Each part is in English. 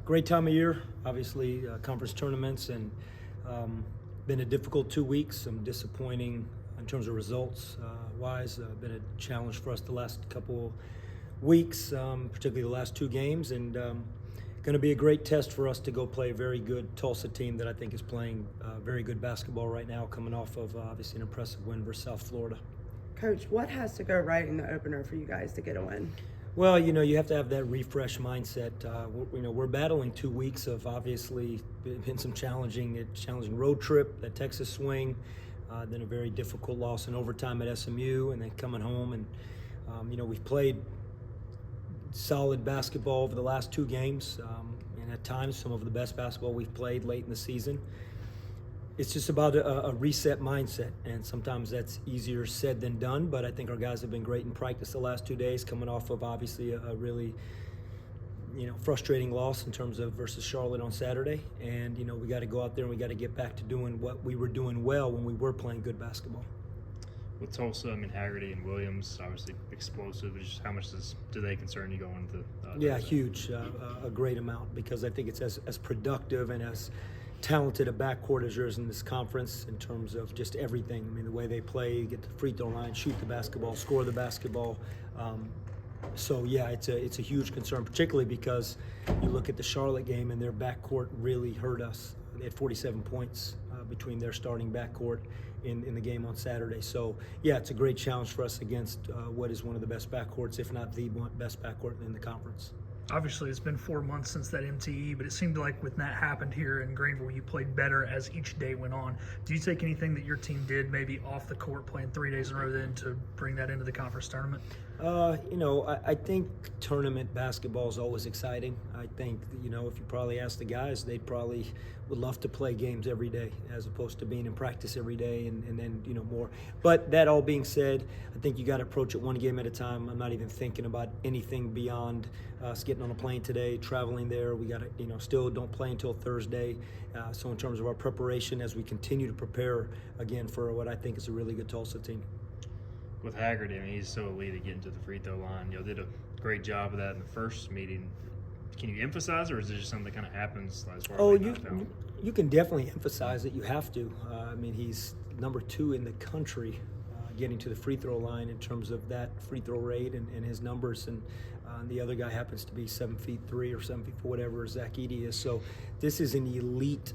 Great time of year, obviously, conference tournaments, and been a difficult 2 weeks, some disappointing in terms of results wise. Been a challenge for us the last couple weeks, particularly the last two games, and going to be a great test for us to go play a very good Tulsa team that I think is playing very good basketball right now, coming off of obviously an impressive win versus South Florida. Coach, what has to go right in the opener for you guys to get a win? Well, you have to have that refresh mindset. We're battling 2 weeks of obviously been some challenging road trip, that Texas swing, then a very difficult loss in overtime at SMU, and then coming home. And, we've played solid basketball over the last two games, and at times some of the best basketball we've played late in the season. It's just about a reset mindset, and sometimes that's easier said than done, but I think our guys have been great in practice the last 2 days, coming off of obviously a really frustrating loss in terms of versus Charlotte on Saturday. And we got to go out there and we got to get back to doing what we were doing well when we were playing good basketball. With Tulsa, Haggerty and Williams, obviously explosive. Just how much do they concern you going into? Yeah, huge, a great amount, because I think it's as productive and as talented a backcourt as yours in this conference in terms of just everything. The way they play, get the free throw line, shoot the basketball, score the basketball. So yeah, it's a huge concern, particularly because you look at the Charlotte game and their backcourt really hurt us. They had 47 points between their starting backcourt in the game on Saturday. So yeah, it's a great challenge for us against what is one of the best backcourts, if not the best backcourt in the conference. Obviously, it's been 4 months since that MTE, but it seemed like when that happened here in Greenville, you played better as each day went on. Do you take anything that your team did maybe off the court, playing 3 days in a row then, to bring that into the conference tournament? I think tournament basketball is always exciting. I think, if you probably ask the guys, they probably would love to play games every day as opposed to being in practice every day and then, more. But that all being said, I think you got to approach it one game at a time. I'm not even thinking about anything beyond us getting on a plane today, traveling there. We got to, still don't play until Thursday. So in terms of our preparation as we continue to prepare, again, for what I think is a really good Tulsa team. With Haggerty, he's so elite at getting to the free throw line. Did a great job of that in the first meeting. Can you emphasize, or is it just something that kind of happens as far as you can definitely emphasize it. You have to. He's number 2 in the country getting to the free throw line in terms of that free throw rate and his numbers. And the other guy happens to be 7'3" or 7'4", whatever Zach Edey is. So this is an elite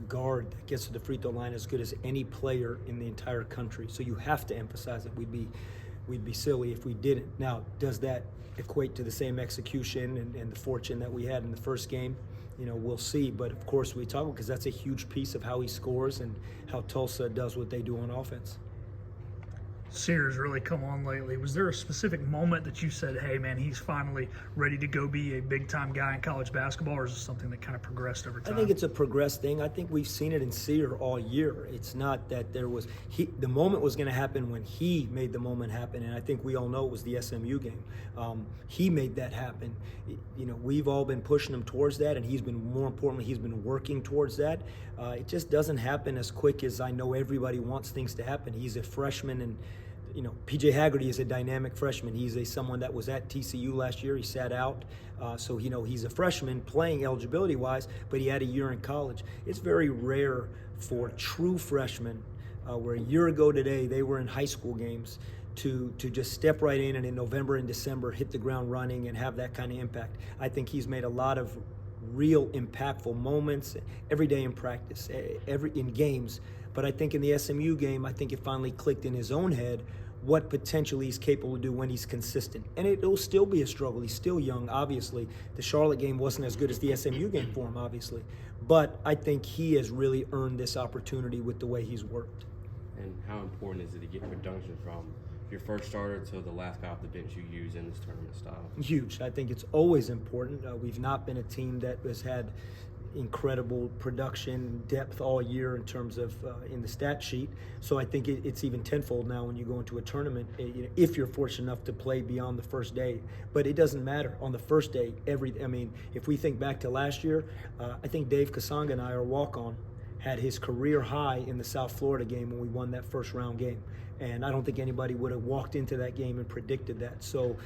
guard that gets to the free throw line as good as any player in the entire country. So you have to emphasize it. We'd be silly if we didn't. Now, does that equate to the same execution and the fortune that we had in the first game? We'll see. But of course we talk, because that's a huge piece of how he scores and how Tulsa does what they do on offense. Sears really come on lately. Was there a specific moment that you said, hey man, he's finally ready to go be a big time guy in college basketball, or is this something that kind of progressed over time? I think it's a progressed thing. I think we've seen it in Sear all year. It's not that the moment was going to happen when he made the moment happen, and I think we all know it was the SMU game. He made that happen. We've all been pushing him towards that, and more importantly, he's been working towards that. It just doesn't happen as quick as I know everybody wants things to happen. He's a freshman, and PJ Haggerty is a dynamic freshman. He's someone that was at TCU last year. He sat out. So he's a freshman playing eligibility-wise, but he had a year in college. It's very rare for true freshmen, where a year ago today they were in high school games, to just step right in and in November and December hit the ground running and have that kind of impact. I think he's made a lot of real impactful moments every day in practice, in games. But I think in the SMU game, I think it finally clicked in his own head what potentially he's capable to do when he's consistent. And it'll still be a struggle. He's still young, obviously. The Charlotte game wasn't as good as the SMU game for him, obviously. But I think he has really earned this opportunity with the way he's worked. And how important is it to get production from your first starter to the last guy off the bench you use in this tournament style? Huge. I think it's always important. We've not been a team that has had incredible production depth all year in terms of in the stat sheet. So I think it's even tenfold now when you go into a tournament, if you're fortunate enough to play beyond the first day. But it doesn't matter. On the first day, if we think back to last year, I think Dave Kasanga and I, our walk-on, had his career high in the South Florida game when we won that first round game. And I don't think anybody would have walked into that game and predicted that. So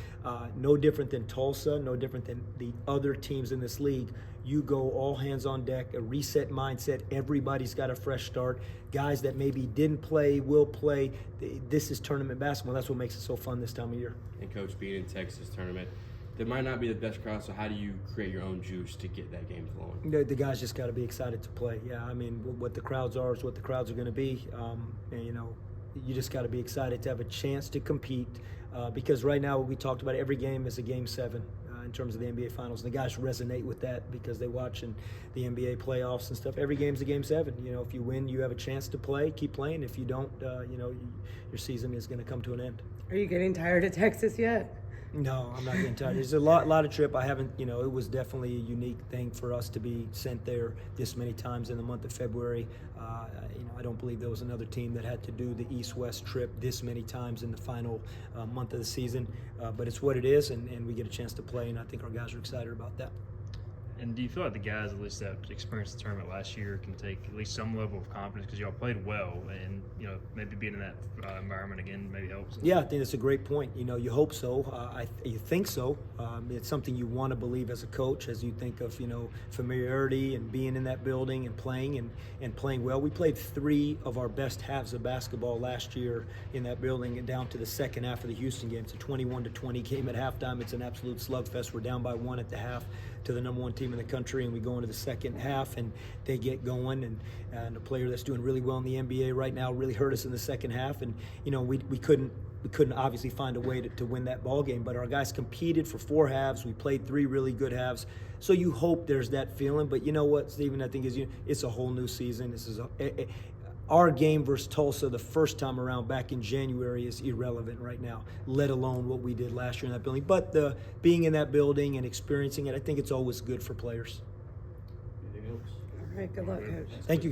no different than Tulsa, no different than the other teams in this league. You go all hands on deck, a reset mindset. Everybody's got a fresh start. Guys that maybe didn't play will play. This is tournament basketball. That's what makes it so fun this time of year. And Coach, being in Texas tournament, there might not be the best crowd, so how do you create your own juice to get that game flowing? The guys just got to be excited to play. Yeah, I mean, what the crowds are is what the crowds are going to be. And, you know, you just got to be excited to have a chance to compete because right now we talked about every game is a Game 7 in terms of the NBA Finals. And the guys resonate with that because they watch in the NBA playoffs and stuff. Every game's a Game 7. You know, if you win, you have a chance to play. Keep playing. If you don't, you know, your season is going to come to an end. Are you getting tired of Texas yet? No, I'm not getting tired. There's a lot of trip. I haven't, you know, it was definitely a unique thing for us to be sent there this many times in the month of February. You know, I don't believe there was another team that had to do the East-West trip this many times in the final month of the season. But it's what it is, and we get a chance to play, and I think our guys are excited about that. And do you feel like the guys, at least that experienced the tournament last year, can take at least some level of confidence because y'all played well, and you know maybe being in that environment again maybe helps? Yeah, I think that's a great point. You know, you hope so. You think so. It's something you want to believe as a coach, as you think of familiarity and being in that building and playing well. We played 3 of our best halves of basketball last year in that building, and down to the second half of the Houston game. It's a 21-20 game at halftime. It's an absolute slugfest. We're down by 1 at the half to the number 1 team in the country, and we go into the second half and they get going, and a player that's doing really well in the NBA right now really hurt us in the second half, and we couldn't obviously find a way to win that ball game, but our guys competed for 4 halves. We played 3 really good halves, so you hope there's that feeling. But you know what, Stephen, I think it's a whole new season. This is our game versus Tulsa the first time around back in January is irrelevant right now, let alone what we did last year in that building. But being in that building and experiencing it, I think it's always good for players. Anything else? All right, good luck, Coach. Thank you.